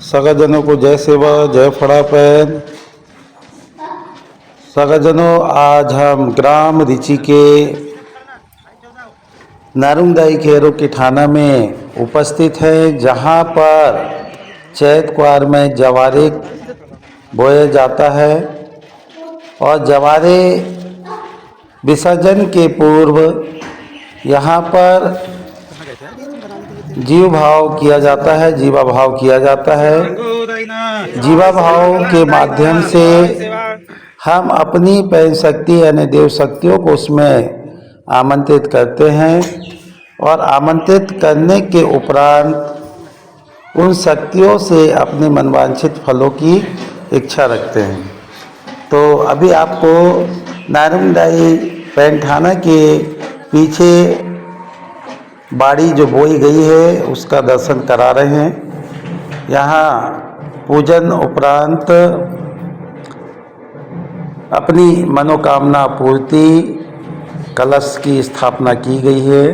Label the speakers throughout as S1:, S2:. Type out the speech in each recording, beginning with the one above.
S1: सगाजनों को जय सेवा जय फड़ापैन। सगाजनों, आज हम ग्राम रिची के नारुंगदाई खेरों के थाना में उपस्थित हैं, जहां पर चैत क्वार में जवारे बोया जाता है और जवारे विसर्जन के पूर्व यहाँ पर जीव भाव किया जाता है, जीवा भाव किया जाता है। जीवा भाव के माध्यम से हम अपनी पैन शक्ति यानी देव शक्तियों को उसमें आमंत्रित करते हैं और आमंत्रित करने के उपरांत उन शक्तियों से अपने मनवांछित फलों की इच्छा रखते हैं। तो अभी आपको नारुंगदाई पैन थाना के पीछे बाड़ी जो बोई गई है उसका दर्शन करा रहे हैं। यहाँ पूजन उपरांत अपनी मनोकामना पूर्ति कलश की स्थापना की गई है।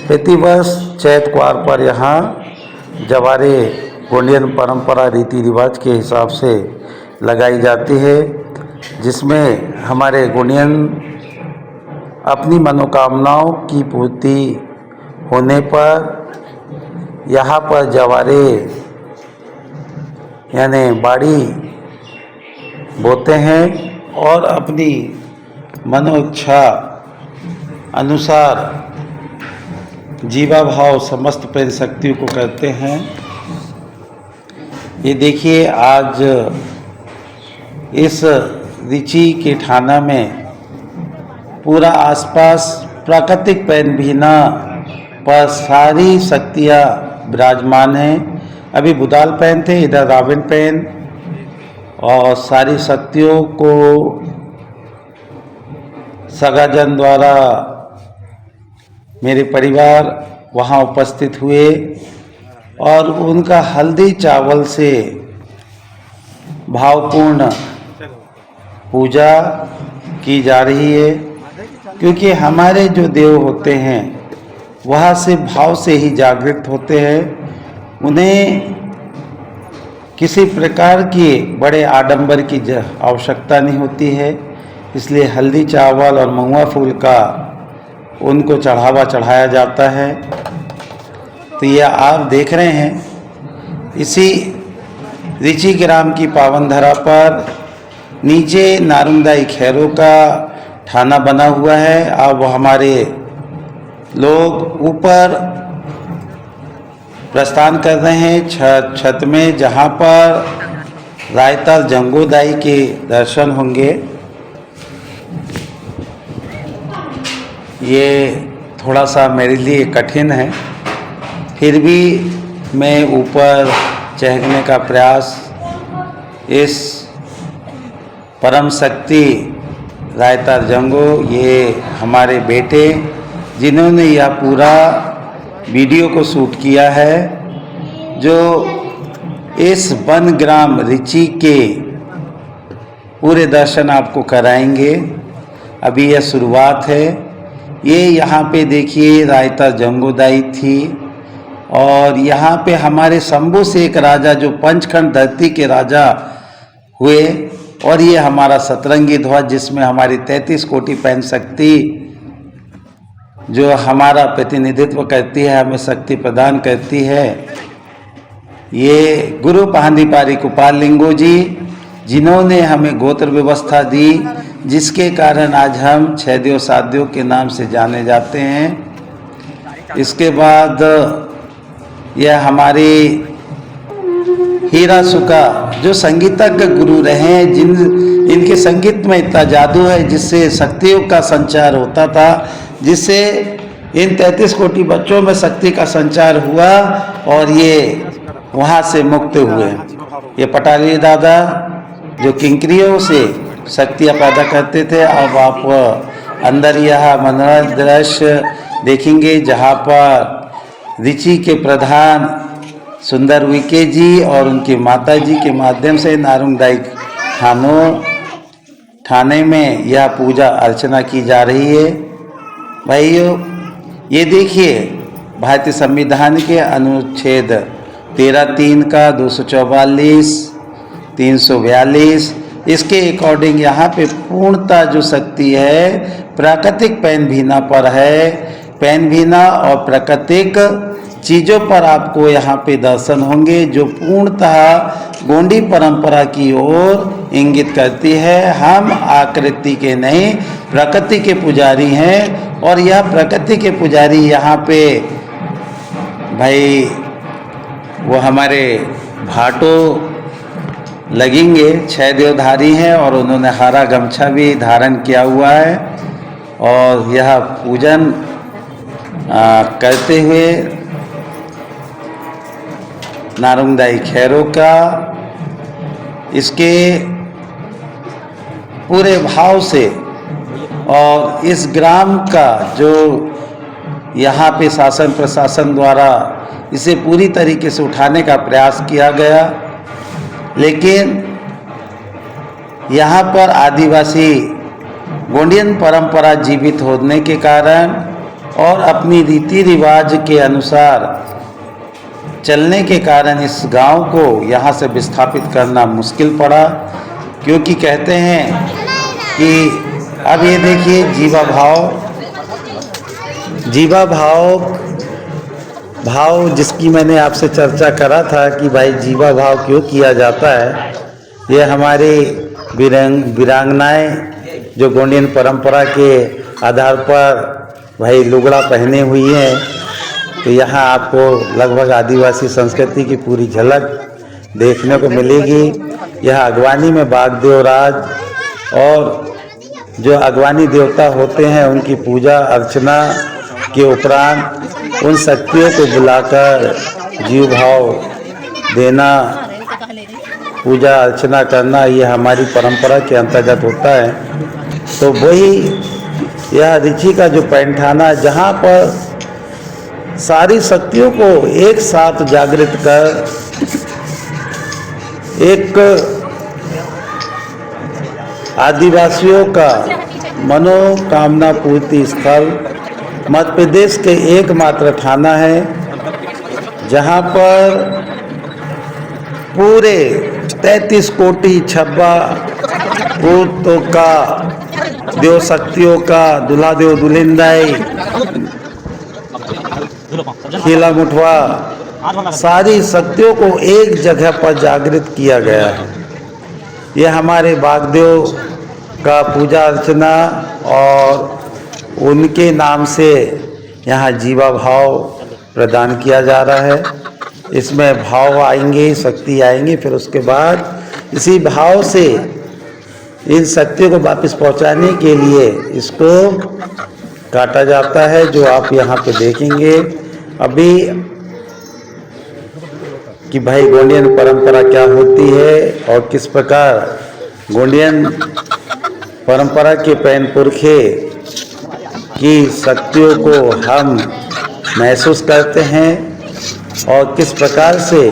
S1: प्रतिवर्ष चैत क्वार पर यहाँ जवारे गोंडियन परंपरा रीति रिवाज के हिसाब से लगाई जाती है, जिसमें हमारे गोंडियन अपनी मनोकामनाओं की पूर्ति होने पर यहाँ पर जवारे यानी बाड़ी बोते हैं और अपनी मनोइच्छा अनुसार जीवा भाव समस्त प्रेम शक्तियों को करते हैं। ये देखिए, आज इस रिची के थाना में पूरा आसपास प्राकृतिक पैन भीना पर सारी शक्तियाँ विराजमान हैं। अभी बुदाल पैन थे, इधर रावण पैन, और सारी शक्तियों को सगाजन द्वारा मेरे परिवार वहाँ उपस्थित हुए और उनका हल्दी चावल से भावपूर्ण पूजा की जा रही है, क्योंकि हमारे जो देव होते हैं वहाँ से भाव से ही जागृत होते हैं। उन्हें किसी प्रकार की बड़े आडंबर की आवश्यकता नहीं होती है, इसलिए हल्दी चावल और महुआ फूल का उनको चढ़ावा चढ़ाया जाता है। तो यह आप देख रहे हैं, इसी रिची ग्राम की पावन धरा पर नीचे नारुंगदाई खैरों का थाना बना हुआ है। अब हमारे लोग ऊपर प्रस्थान कर रहे हैं छत में, जहाँ पर रायताल जंगोदाई के दर्शन होंगे। ये थोड़ा सा मेरे लिए कठिन है, फिर भी मैं ऊपर चढ़ने का प्रयास इस परम शक्ति रायताल जंगो, ये हमारे बेटे जिन्होंने यह पूरा वीडियो को शूट किया है, जो इस वन ग्राम रिची के पूरे दर्शन आपको कराएंगे। अभी यह शुरुआत है। ये यहाँ पे देखिए रायताल जंगोदाई थी और यहाँ पे हमारे शंभू से एक राजा जो पंचखंड धरती के राजा हुए, और ये हमारा सतरंगी ध्वज जिसमें हमारी 33 कोटि पैन शक्ति जो हमारा प्रतिनिधित्व करती है, हमें शक्ति प्रदान करती है। ये गुरु पाहंदीपारी कुपाल लिंगो जी, जिन्होंने हमें गोत्र व्यवस्था दी, जिसके कारण आज हम 6 देव 7 देव के नाम से जाने जाते हैं। इसके बाद यह हमारे हीरा सुका जो संगीतज्ञ गुरु रहे हैं, इनके संगीत में इतना जादू है जिससे शक्तियों का संचार होता था, जिससे इन 33 कोटि बच्चों में शक्ति का संचार हुआ और ये वहाँ से मुक्त हुए। ये पटाली दादा जो किंकरियों से शक्तियाँ पैदा करते थे। अब आप अंदर यह मनोरंजन दृश्य देखेंगे, जहाँ पर रिची के प्रधान सुंदर विके जी और उनकी माता जी के माध्यम से नारुंगदाई थाने में यह पूजा अर्चना की जा रही है। भाइयों, ये देखिए, भारतीय संविधान के अनुच्छेद 13(3) का 244, 342। इसके अकॉर्डिंग यहाँ पे पूर्णता जो शक्ति है प्राकृतिक पैन भीना पर है। पैन भीना और प्राकृतिक चीज़ों पर आपको यहाँ पे दर्शन होंगे जो पूर्णतः गोंडी परंपरा की ओर इंगित करती है। हम आकृति के नहीं प्रकृति के पुजारी हैं और यह प्रकृति के पुजारी यहाँ पे भाई वो हमारे भाटो लगेंगे, 6 देवधारी हैं और उन्होंने हरा गमछा भी धारण किया हुआ है और यह पूजन करते हुए नारुंगदाई खैरों का इसके पूरे भाव से और इस ग्राम का जो यहाँ पे शासन प्रशासन द्वारा इसे पूरी तरीके से उठाने का प्रयास किया गया, लेकिन यहाँ पर आदिवासी गोंडियन परंपरा जीवित होने के कारण और अपनी रीति रिवाज के अनुसार चलने के कारण इस गांव को यहाँ से विस्थापित करना मुश्किल पड़ा। क्योंकि कहते हैं कि अब ये देखिए जीवा भाव जिसकी मैंने आपसे चर्चा करा था कि भाई जीवा भाव क्यों किया जाता है। ये हमारी वीरांगनाएं जो गोंडियन परंपरा के आधार पर भाई लुगड़ा पहने हुई हैं, तो यहाँ आपको लगभग आदिवासी संस्कृति की पूरी झलक देखने को मिलेगी। यह अगवानी में बागदेव राज और जो अगवानी देवता होते हैं उनकी पूजा अर्चना के उपरांत उन शक्तियों को बुलाकर जीव भाव देना, पूजा अर्चना करना, ये हमारी परंपरा के अंतर्गत होता है। तो वही यह ऋषि का जो पैंठाना जहाँ पर सारी शक्तियों को एक साथ जागृत कर एक आदिवासियों का मनोकामना पूर्ति स्थल मध्य प्रदेश के एकमात्र थाना है जहाँ पर पूरे 33 कोटि छब्बा भूतों का, देव शक्तियों का, दुल्हा देव दुलिंदाई, खीला मुठवा, सारी शक्तियों को एक जगह पर जागृत किया गया है। यह हमारे बागदेव का पूजा अर्चना और उनके नाम से यहाँ जीवा भाव प्रदान किया जा रहा है। इसमें भाव आएंगे, शक्ति आएंगी, फिर उसके बाद इसी भाव से इन शक्तियों को वापस पहुँचाने के लिए इसको काटा जाता है, जो आप यहाँ पे देखेंगे अभी कि भाई गोंडियन परंपरा क्या होती है और किस प्रकार गोंडियन परंपरा के पैन पुरखे की शक्तियों को हम महसूस करते हैं और किस प्रकार से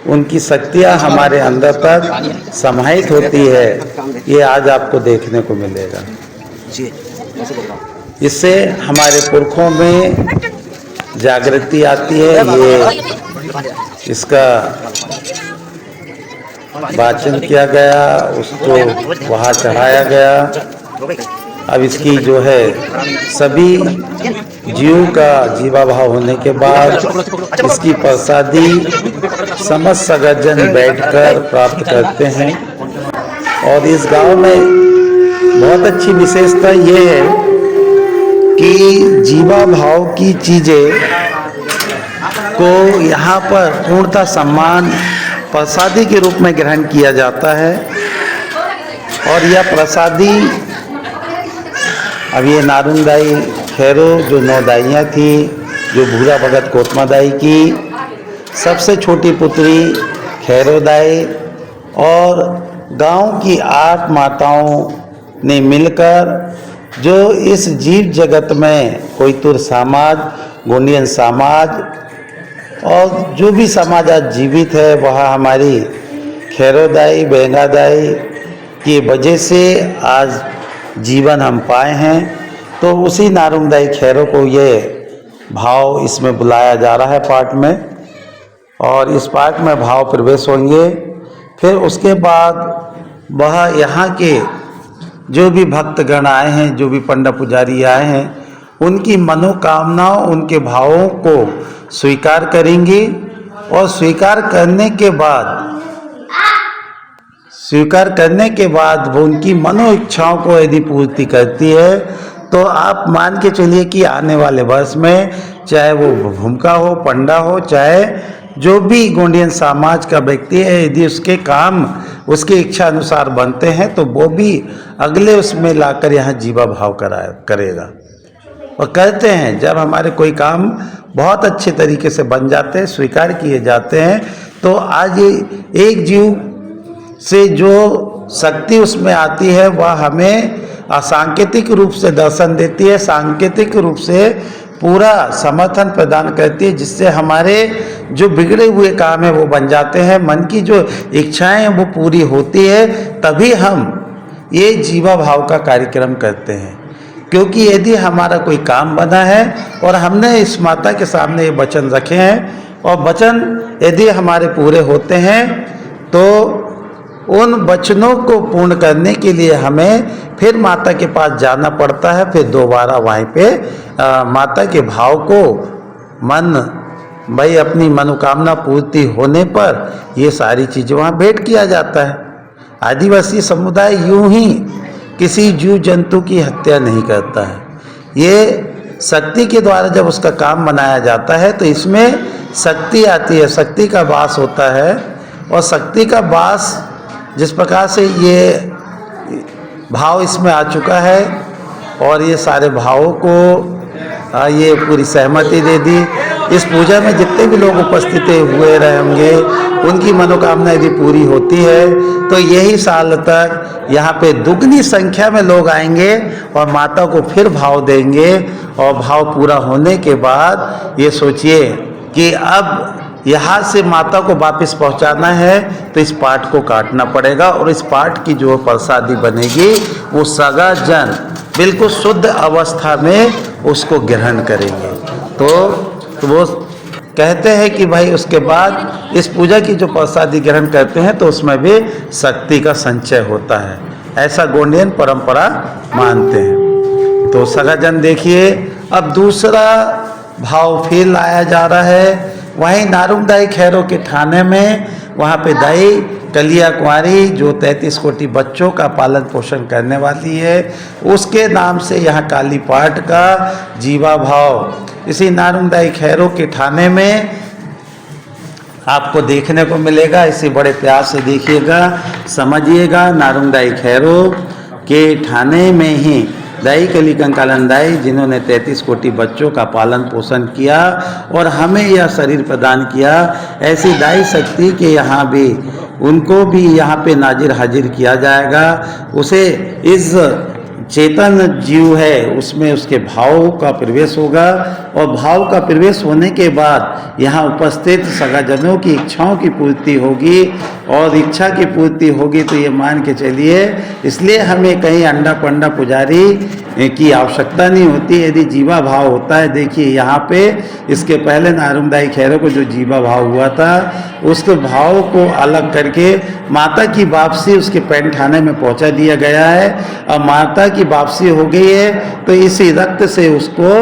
S1: उनकी शक्तियाँ हमारे अंदर तक समाहित होती है, ये आज आपको देखने को मिलेगा। इससे हमारे पुरखों में जागृति आती है। ये इसका वाचन किया गया, उसको वहाँ चढ़ाया गया। अब इसकी जो है सभी जीव का जीवा भाव होने के बाद इसकी प्रसादी समस्त सगरजन बैठकर प्राप्त करते हैं। और इस गांव में बहुत अच्छी विशेषता ये है कि जीवा भाव की चीज़ें को यहाँ पर पूर्णतः सम्मान प्रसादी के रूप में ग्रहण किया जाता है। और यह प्रसादी अब ये नारुंगदाई खैरो जो 9 दाइयाँ थी, जो भूरा भगत कोतमा दाई की सबसे छोटी पुत्री खैरो दाई और गांव की 8 माताओं ने मिलकर जो इस जीव जगत में कोयतुर समाज, गोंडियन समाज और जो भी समाज आज जीवित है वह हमारी खैरोदाई बेंगादाई की वजह से आज जीवन हम पाए हैं। तो उसी नारुंगदाई खैरों को ये भाव इसमें बुलाया जा रहा है पाठ में। और इस पाठ में भाव प्रवेश होंगे। फिर उसके बाद वह यहाँ के जो भी भक्तगण आए हैं, जो भी पंडित पुजारी आए हैं, उनकी मनोकामनाओं, उनके भावों को स्वीकार करेंगे। और स्वीकार करने के बाद वो उनकी मनो इच्छाओं को यदि पूर्ति करती है तो आप मान के चलिए कि आने वाले वर्ष में चाहे वो भूमिका हो, पंडा हो, चाहे जो भी गोंडियन समाज का व्यक्ति है, यदि उसके काम उसकी इच्छा अनुसार बनते हैं तो वो भी अगले उसमें लाकर यहाँ जीवा भाव करेगा। और कहते हैं जब हमारे कोई काम बहुत अच्छे तरीके से बन जाते हैं, स्वीकार किए जाते हैं, तो आज एक जीव से जो शक्ति उसमें आती है वह हमें सांकेतिक रूप से दर्शन देती है, सांकेतिक रूप से पूरा समर्थन प्रदान करती है, जिससे हमारे जो बिगड़े हुए काम है वो बन जाते हैं, मन की जो इच्छाएं हैं वो पूरी होती है। तभी हम ये जीवा भाव का कार्यक्रम करते हैं। क्योंकि यदि हमारा कोई काम बना है और हमने इस माता के सामने ये वचन रखे हैं और वचन यदि हमारे पूरे होते हैं तो उन वचनों को पूर्ण करने के लिए हमें फिर माता के पास जाना पड़ता है। फिर दोबारा वहीं पे माता के भाव को भाई अपनी मनोकामना पूर्ति होने पर ये सारी चीज़ें वहाँ भेंट किया जाता है। आदिवासी समुदाय यूं ही किसी जीव जंतु की हत्या नहीं करता है। ये शक्ति के द्वारा जब उसका काम बनाया जाता है तो इसमें शक्ति आती है, शक्ति का वास होता है। और शक्ति का वास जिस प्रकार से ये भाव इसमें आ चुका है और ये सारे भावों को ये पूरी सहमति दे दी। इस पूजा में जितने भी लोग उपस्थित हुए रहेंगे उनकी मनोकामना यदि पूरी होती है तो यही साल तक यहाँ पे दुगनी संख्या में लोग आएंगे और माता को फिर भाव देंगे। और भाव पूरा होने के बाद ये सोचिए कि अब यहाँ से माता को वापस पहुँचाना है तो इस पाठ को काटना पड़ेगा और इस पाठ की जो प्रसादी बनेगी वो सगा जन बिल्कुल शुद्ध अवस्था में उसको ग्रहण करेंगे। तो वो कहते हैं कि भाई उसके बाद इस पूजा की जो प्रसादी ग्रहण करते हैं तो उसमें भी शक्ति का संचय होता है, ऐसा गोंडियन परंपरा मानते हैं। तो सगाजन देखिए, अब दूसरा भाव फिर लाया जा रहा है। वहीं नारुंगदाई खैरों के थाने में वहाँ पे दाई कलिया कुंवारी जो 33 कोटि बच्चों का पालन पोषण करने वाली है, उसके नाम से यहाँ काली पाठ का जीवा भाव इसी नारुंगदाई खैरों के थाने में आपको देखने को मिलेगा। इसे बड़े प्यार से देखिएगा, समझिएगा। नारुंगदाई खैरों के थाने में ही दाई कली कंकालन दाई जिन्होंने 33 कोटि बच्चों का पालन पोषण किया और हमें यह शरीर प्रदान किया, ऐसी दाई शक्ति के यहाँ भी उनको भी यहाँ पे नाजिर हाजिर किया जाएगा। उसे इस चेतन जीव है उसमें उसके भाव का प्रवेश होगा और भाव का प्रवेश होने के बाद यहाँ उपस्थित सगाजनों की इच्छाओं की पूर्ति होगी और इच्छा की पूर्ति होगी तो ये मान के चलिए, इसलिए हमें कहीं अंडा पंडा पुजारी की आवश्यकता नहीं होती यदि जीवा भाव होता है। देखिए यहाँ पे इसके पहले नारुंगदाई खैरों को जो जीवा भाव हुआ था उस भाव को अलग करके माता की वापसी उसके पैंठाने में पहुँचा दिया गया है। अब माता की वापसी हो गई है तो इसी रक्त से उसको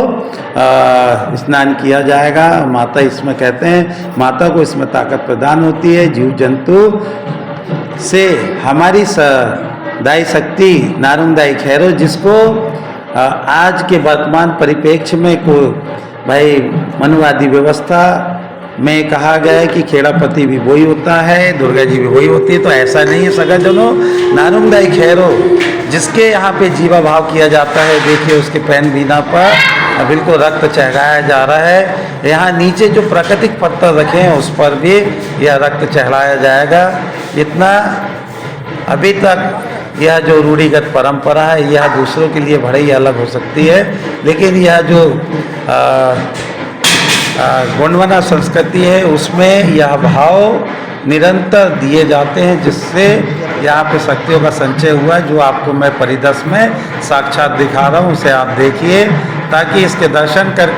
S1: स्नान किया जाएगा। माता इसमें कहते हैं माता को इसमें ताकत प्रदान होती है। जीव जंतु से हमारी दाई शक्ति नारुंगदाई खैरों जिसको आज के वर्तमान परिप्रेक्ष्य में को भाई मनुवादी व्यवस्था में कहा गया है कि खेड़ापति भी वही होता है, दुर्गा जी भी वही होती है, तो ऐसा नहीं है सगाजनों। नारुंगदाई खैरों जिसके यहाँ पे जीवा भाव किया जाता है, देखिए उसके पैन बीना पर बिल्कुल रक्त चढ़ाया जा रहा है। यहाँ नीचे जो प्राकृतिक पत्थर रखे हैं उस पर भी यह रक्त चढ़ाया जाएगा। इतना अभी तक यह जो रूढ़िगत परंपरा है यह दूसरों के लिए बड़े ही अलग हो सकती है, लेकिन यह जो गोंडवाना संस्कृति है उसमें यह भाव निरंतर दिए जाते हैं, जिससे यहाँ पे शक्तियों का संचय हुआ जो आपको मैं परिदृश्य में साक्षात दिखा रहा हूँ। उसे आप देखिए ताकि इसके दर्शन कर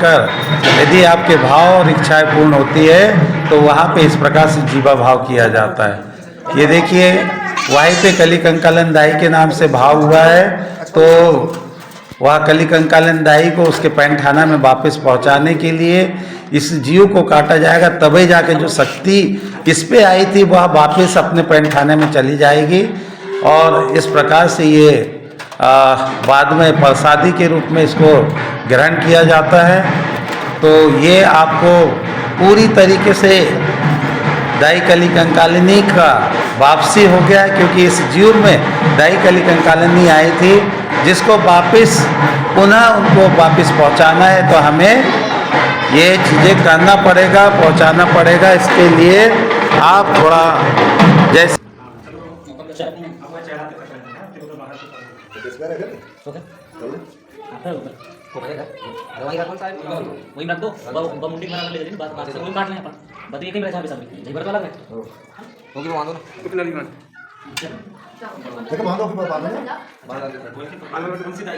S1: यदि आपके भाव और इच्छाएं पूर्ण होती है तो वहाँ पे इस प्रकार से जीवा भाव किया जाता है। ये देखिए वहीं पे कली कंकालन दाई के नाम से भाव हुआ है, तो वह कली कंकालन दाई को उसके पैंठाना में वापस पहुंचाने के लिए इस जीव को काटा जाएगा, तभी जाके जो शक्ति इस पे आई थी वह वापस अपने पैंठाने में चली जाएगी। और इस प्रकार से ये बाद में प्रसादी के रूप में इसको ग्रहण किया जाता है। तो ये आपको पूरी तरीके से दाई कली कंकालिनी का वापसी हो गया है, क्योंकि इस जीव में दाई कली कंकालिनी आई थी जिसको वापस पुनः उनको वापस पहुंचाना है। तो हमें ये चीज़ें करना पड़ेगा, पहुंचाना पड़ेगा। इसके लिए आप थोड़ा जैसे
S2: वही रख दो, मुंडी बना ले लेकिन बात बात से वही काट लें अपन। बात ये कहीं रखा है सब नहीं भर तो अलग है। होगी बांधो ना कितना नहीं बांध देखो बांधो फिर बांधो ना बांध दे आलू में कौन सी दाई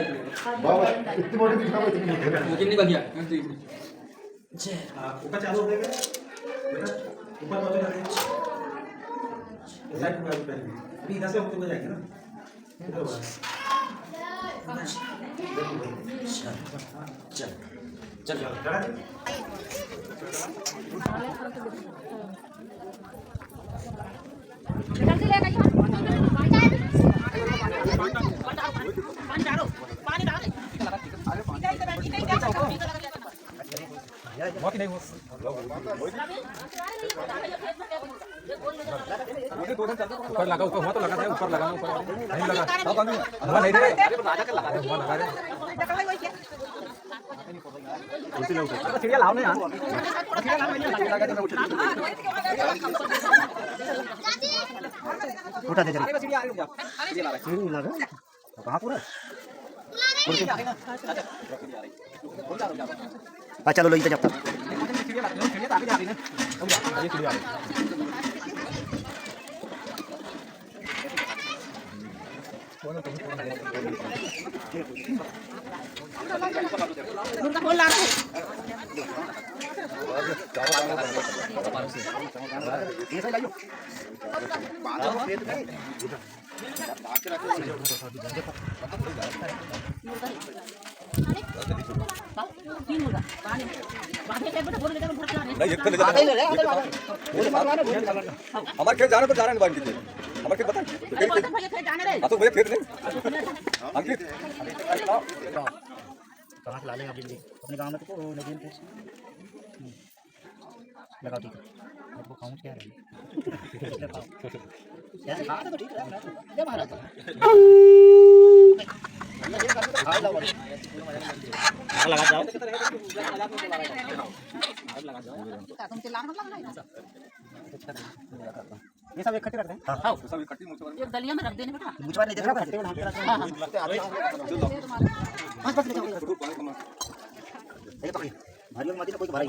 S2: बाबा इतनी बड़ी दिखा इतनी नहीं बन गया जे ऊपर चालू हो गया बेटा ऊपर पहुंच जाते लाइट में अभी इधर से ऊपर जाएंगे ना चल चल चल बहुत नहीं ऊपर लगा ऊपर हुआ तो लगा ऊपर लगा ऊपर नहीं लगा हवा नहीं दे लगा दे चिड़िया लाओ ना यार उठा दे जल्दी चिड़िया लगा कहां पूरा चलो लो इधर जब तक हमारे खेत जाने पर जा रहे हैं बाइक हमारे खेत बता तो भैया खेत नहीं अंकित कहाँ से ला लेंगे अपने गाँव में तो नदी में लगाओ ठीक है आपको खाऊं क्या है ऐसे खा तो ठीक है जब आ रहा लगा जाओ लगा जाओ तुम चिल्लाने मत लगना ये सब इकट्ठे करते हैं हां सब इकट्ठे मुझे एक दलिया में रख देने बेटा मुझे नहीं देखना इकट्ठे हां बस बस ले जाओ ये पकड़ी भारी मत कोई भरा ही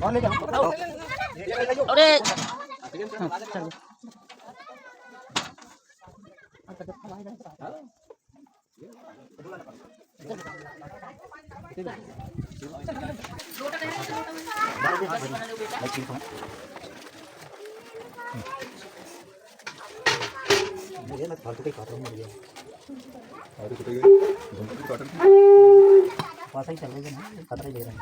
S2: कौन ले जाओ अरे चलो मुझे ना फालतू के काट रहा हूं मुझे फालतू कुछ काट पास ही चल रही है ना खतरा ले रहा है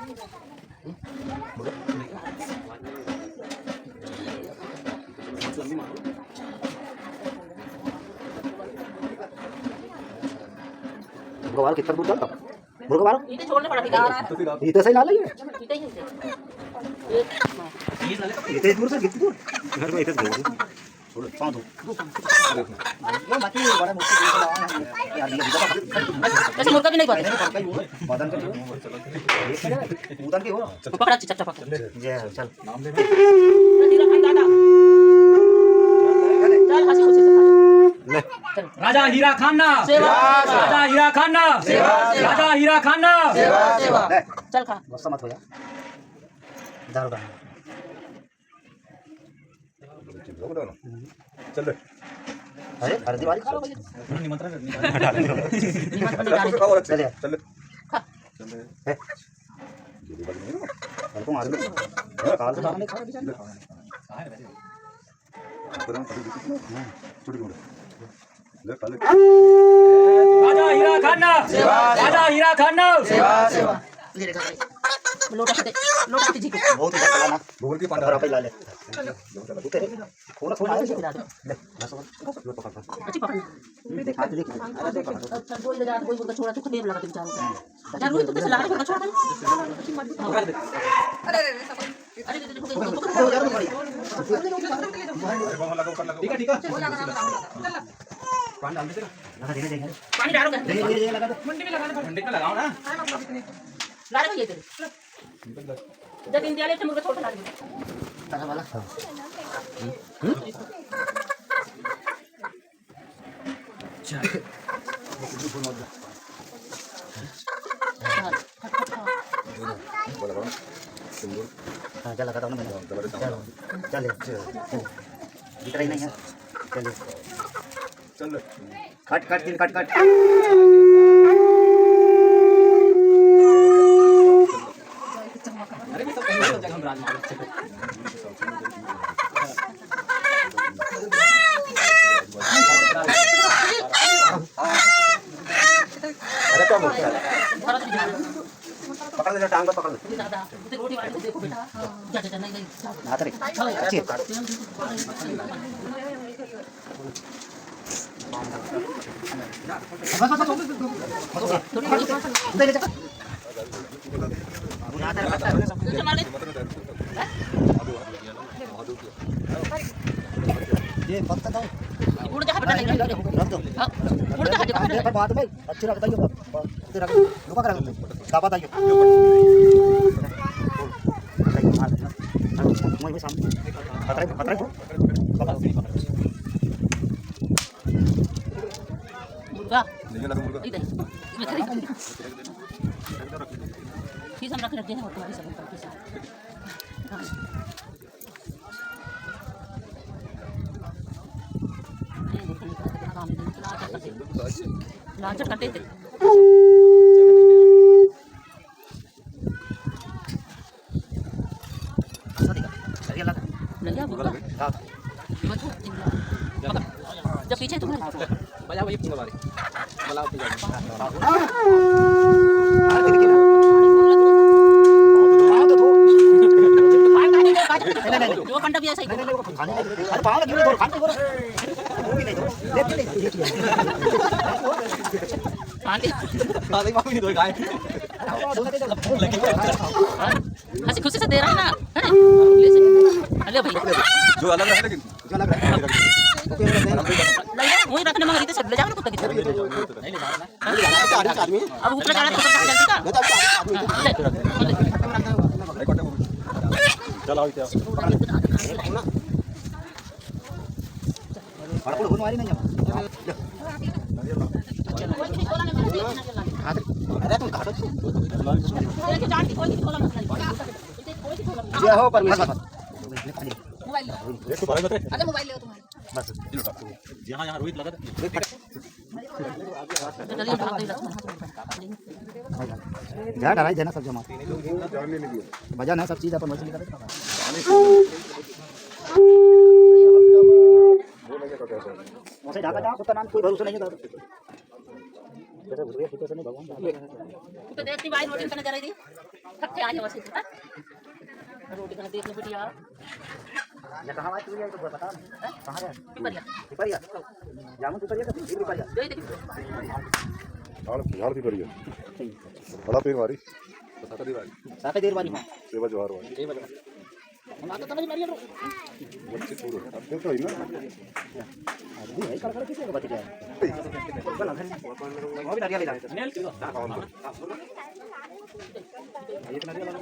S2: मुर्गा कितना दूर चलता मुर्गा मारो इते छोड़ने पड़ा इते सही ला लेंगे इते ही इते दूर से कितनी दूर घर में इते छोड़ छोड़ पांच दो वो बाकी बड़ा मुश्किल यार ये ऐसे मुर्गा भी नहीं पाते बदन का उधर के हो पकड़ा चचा पकड़ ये चल नाम ले चल हंसी खुशी से राजा हीरा खाना राजा हीरा खाना राजा हीरा खाना चल खा गुस्सा मत हो यार दारू का चल अरे अर्धी बारी खा लो निमंत्रण चल चल चल राजा हीरा खान राजा हीरा खान
S3: लोटा जी बहुत ना भूल की पांडा पे ला ले थोड़ा थोड़ा अच्छी पकड़ देखा देख कोई लगा कोई बोलता छोड़ा तू खदेड़ लगा बेचारा यार रोई तो कैसे लगा छोड़ा छोड़ा अरे अरे देखो यार ठीक है पानी डाल दे पानी डालो लगा दो मंडी में लगाओ ना ला रहे ये तेरे जब इंडिया ले मुर्गा छोटा ला दे ताजा वाला हाँ चल लगाता हूँ ना चल दिख रही नहीं है चल कट कट दिन कट कट
S2: अरे भी सब पहले हो जाएगा हम राज
S3: अरे तो पकड़ ले टांग पकड़ ले
S2: रोटी वाले देखो बेटा जा जा नहीं नहीं
S3: हाथ रे अच्छी ये पत्ता दो
S2: उड़ जा बेटा नहीं
S3: रख दो
S2: उड़ जा
S3: पर बात में अच्छी रख दो तेरा रुका कर का बताइए मैं सामने पकड़
S2: मुर्गा इधर इसमें खड़ी फिर हम रख लेते हैं और तुम्हारी सब के साथ लांचर करते थे लग गया मुर्गा जब पीछे तुम्हारे बजा वही पूरा बारी बलाओ पे जो कंडा भी ऐसा ही
S3: खाने अरे पाव लगी दो खाने बोलो वो भी नहीं दो ले
S2: आधी मांगी दो गाय हंसी खुशी से दे रहा है ना अरे भाई
S3: जो अलग है लेकिन जो अलग है
S2: वही रखने में खरीदे सब ले जाओ ना कुत्ता की नहीं ले जाओ आदमी अब ऊपर जाना तो
S3: चलो क्या बड़ा कोई होने वाली नहीं है अरे तुम घाटो ये हो पर मोबाइल
S2: अरे मोबाइल ले तुम्हारे
S3: बस
S2: यहां रोहित लगा
S3: ध्यान डाला देना सब जमा बजा ना सब चीज अपन वैसे निकाले वैसे ढाका जाओ कुत्ता नाम कोई भरोसा नहीं है जैसे भूल गया नहीं भगवान
S2: तो देखती भाई रोटी करने जा रही थी थक के आई वैसे रोटी करने देखने बेटी यार
S3: ये कहां आई तू ये तो बता कहां है
S2: पिपरिया
S3: पिपरिया जामुन पिपरिया का पिपरिया
S2: दे दे
S4: झाड़ पिपरिया बड़ा पेड़ वारी
S3: साथे देर वाली मां
S4: सेवा जवार वारी
S3: हम आता समझ मारिया रो
S4: बच्चे पूरे अब तो है ना
S3: अरे भाई कल किसी को बता दिया कल घर वो भी नारियल ले जाते नेल ये तो नारियल लगा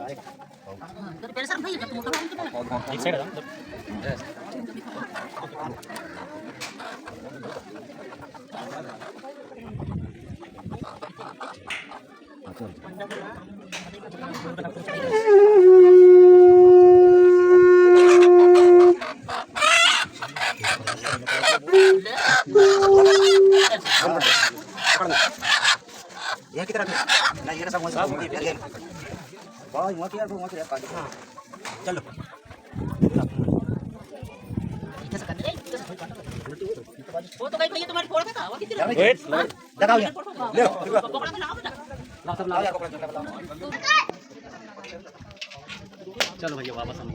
S3: तो पहले सर भाई तुम मोटा
S2: एक साइड है
S5: ये कितना ना ये सब वहां से गया बाय वहां के यार वहां से यार चलो
S3: कैसे करने वो तो कहीं भैया तुम्हारी फोड़ था वो कितने
S2: वेट
S5: लगाओ यार ले
S3: पकड़ा में लाओ बेटा
S2: ला सब ला यार चलो भैया वापस हम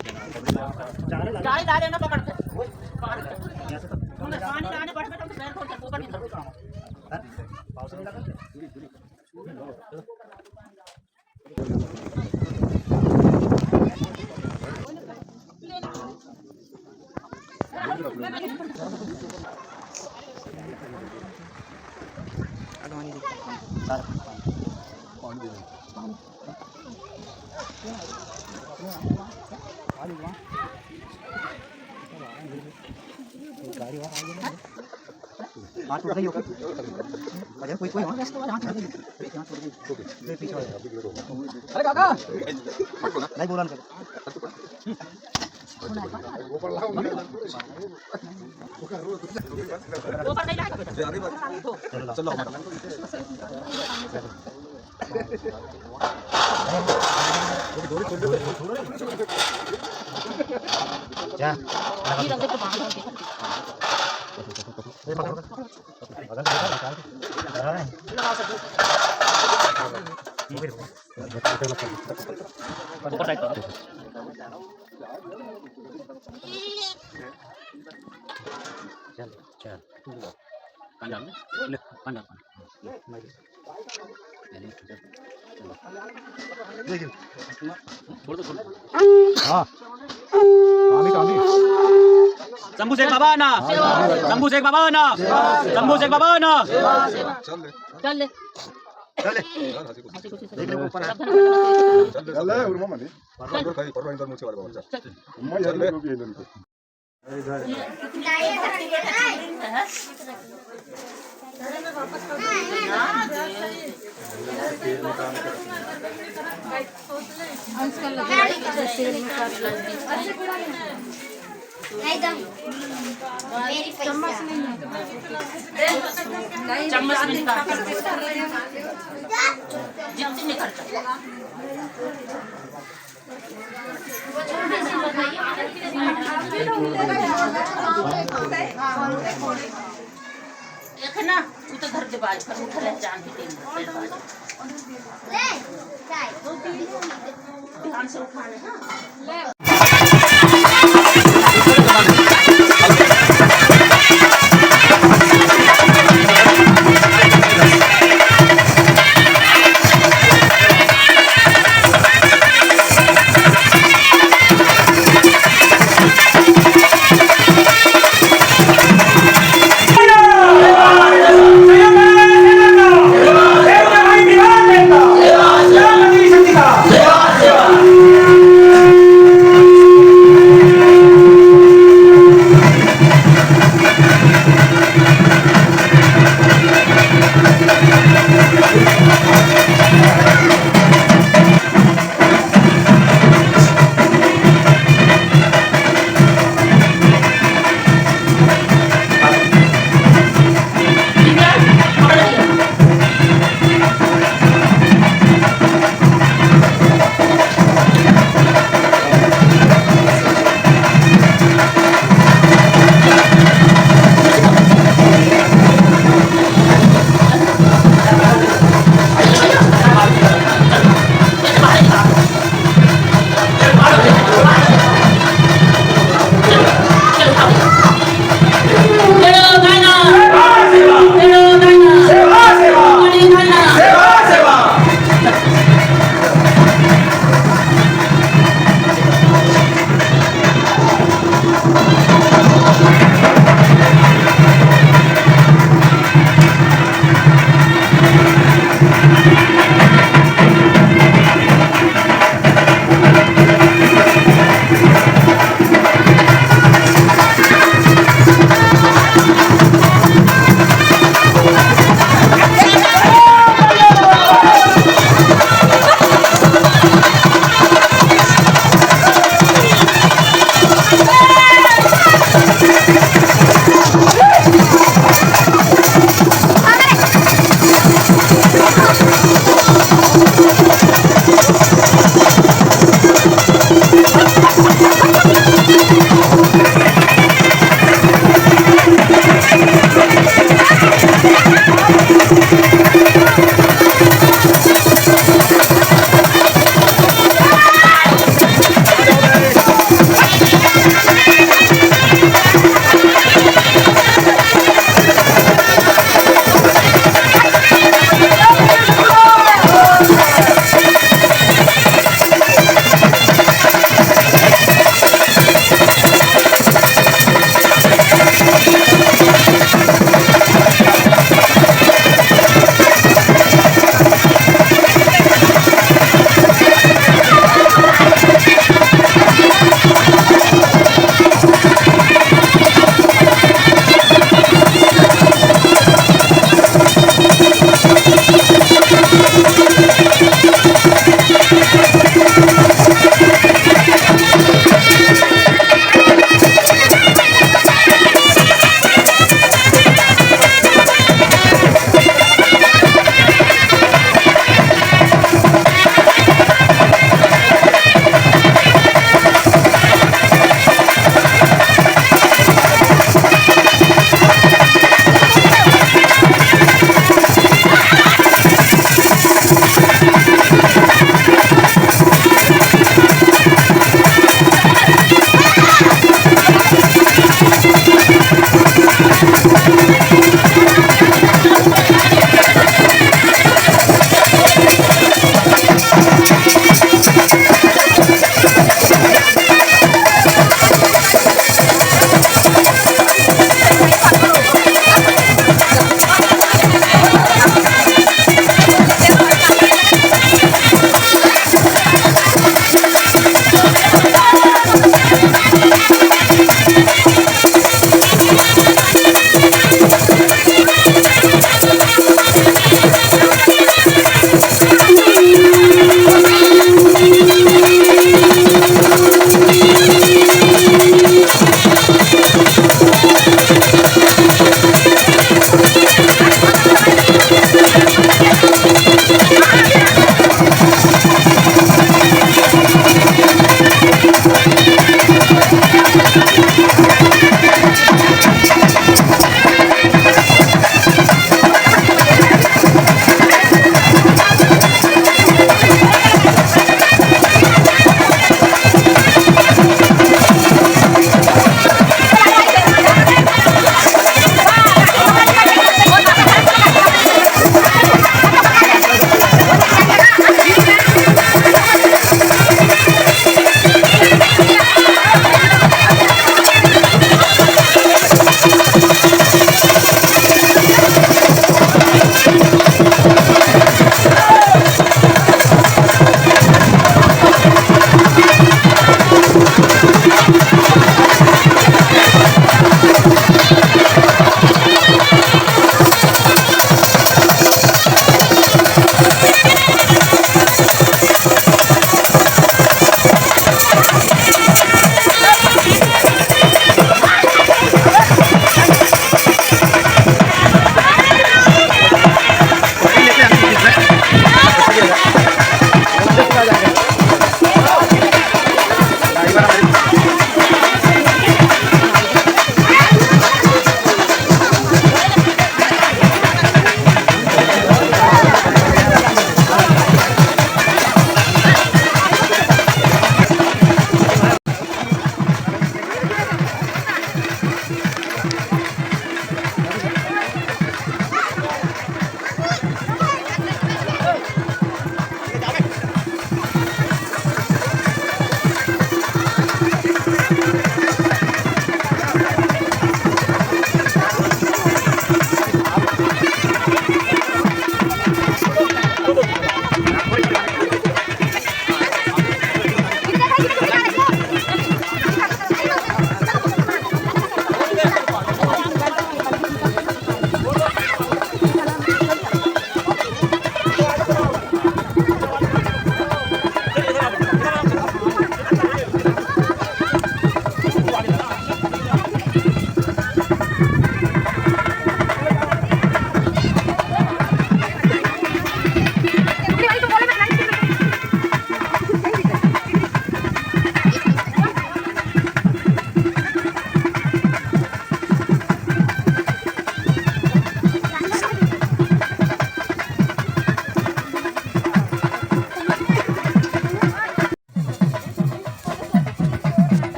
S3: चाय ला लेना पकड़ के पानी लाने पड़ बेटा तो पैर खोल के ऊपर निकल
S5: पाउस में लगा हाथ उठ गई होगा अरे कोई कोई हाथ उठ गई ले पीछे अरे काका नहीं बोला ना
S4: ऊपर लाओ ना
S3: ऊपर नहीं लाएगा बेटा
S5: चलो जा
S3: ये रंग के बाहर
S5: ये पकड़
S3: लगा सकते
S2: ऊपर साइड पर
S5: चल चल
S2: पानी डाल ले पानी डाल छोड़ दो
S5: हां कामी कामी
S2: शंभू शेख बाबा ना शंभू शेख बाबा ना शंभू शेख बाबा ना
S3: चल ले
S5: चले
S3: देख लो ऊपर
S4: चल ले उरमा मनी पर खाई पर इंदर मुझे वाला बोल मैं यार ले भी इंदर को
S3: चम्मच में निकाल जितने निकलता एक ना तू तो घर के बाज कर उठा ले जान भी तीन ध्यान से उठाने हाँ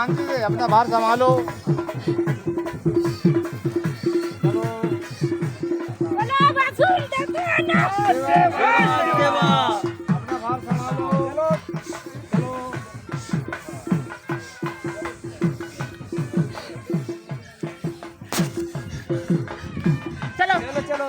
S4: शांति से अपना भार संभालो। अपना भार संभालो।
S3: चलो
S4: चलो
S3: चलो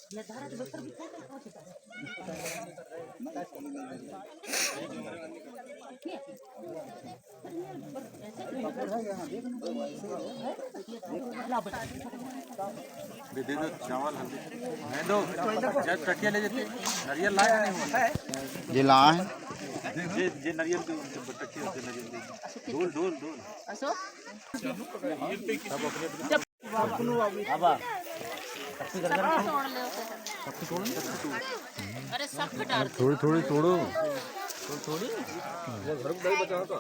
S4: दे दो चावल हल्दी मैं दो जब कटिया ले जाते नारियल लाया नहीं हुआ
S5: ये ला है
S4: जे नारियल के कटिया से नारियल ढोल ढोल ढोल
S3: असो अरे सब डाल
S4: थोड़ी थोड़ी तोड़ो
S3: नहीं सब तोड़ दो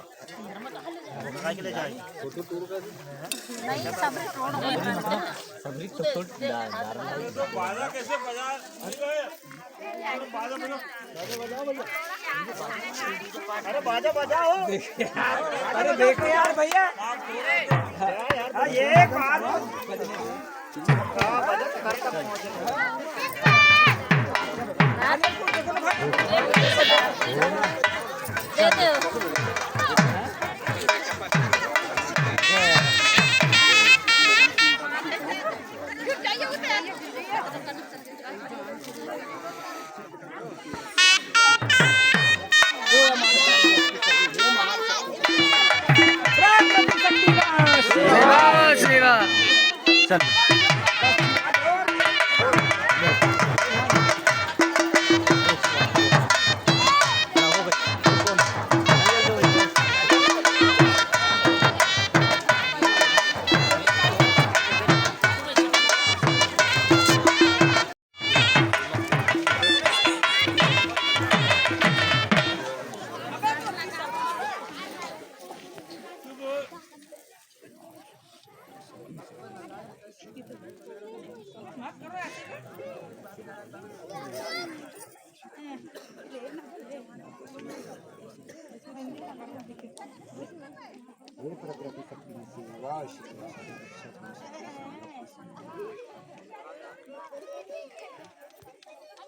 S5: अरे बाजा बजाओ अरे देखो यार भैया ये बात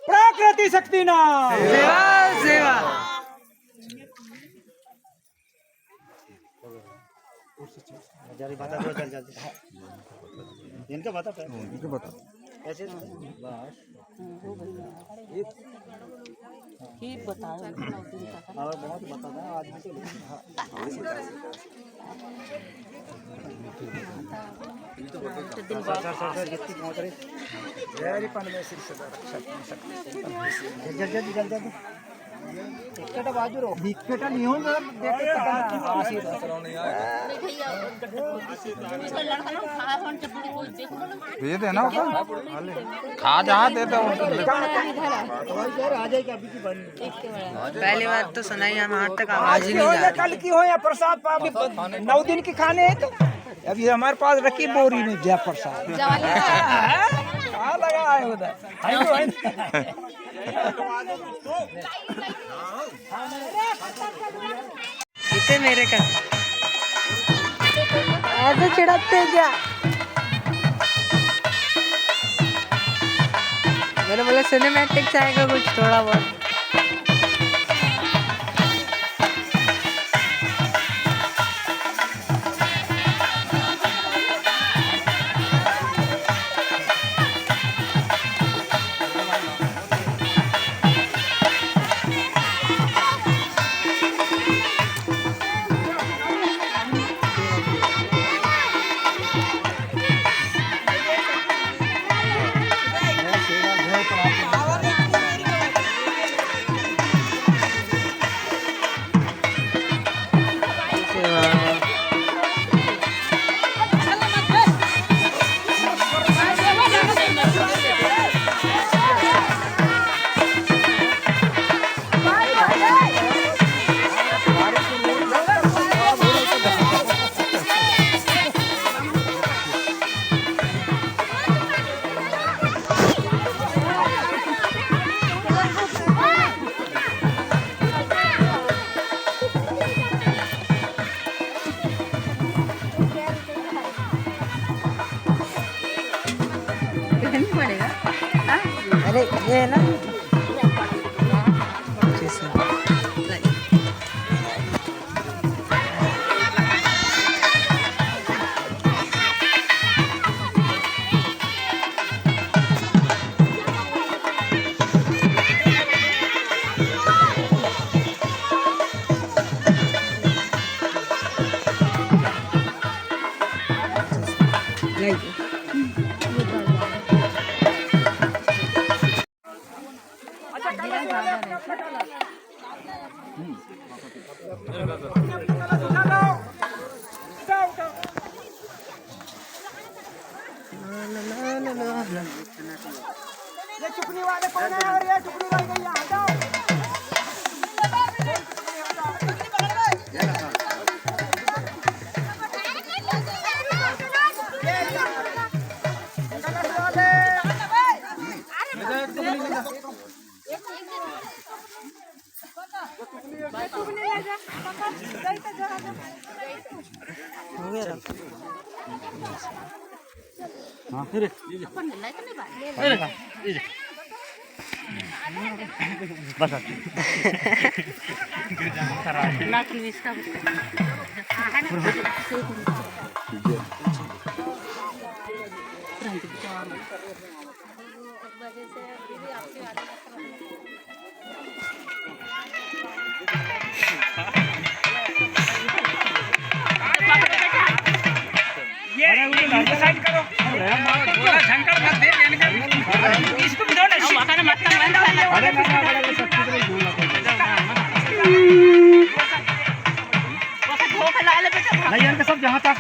S5: प्रकृति शक्ति ना सेवा जल्दी बता दो जल्दी इनका बता ऐसे बस
S3: ठीक बताओ
S5: और बहुत बताता है आदमी से
S3: दिन बाद
S5: जितनी पहुंच रही वेरी पन में सिर से जल्दी जल्दी जल्दी टिकट बाजू रो टिकट नहीं हो जरा देख
S4: ये देना खा जा देता हूँ
S6: पहली बात तो सुनाई हम हाथ तक आवाज ही नहीं जा रही।
S5: कल की हो या प्रसाद पाके 9 दिन की खाने हैं तो अभी हमारे पास रखी बोरी में जय प्रसाद कहाँ लगा है उधर
S6: इतने मेरे का ऐसे छिड़कते क्या मैंने बोला सिनेमैटिक्स आएगा कुछ थोड़ा बहुत अरे ये है ना
S5: ये चुकनी वाले कौन है और ये चुकनी वाली गई यहाँ जाओ
S3: नहीं, सब जहाँ तक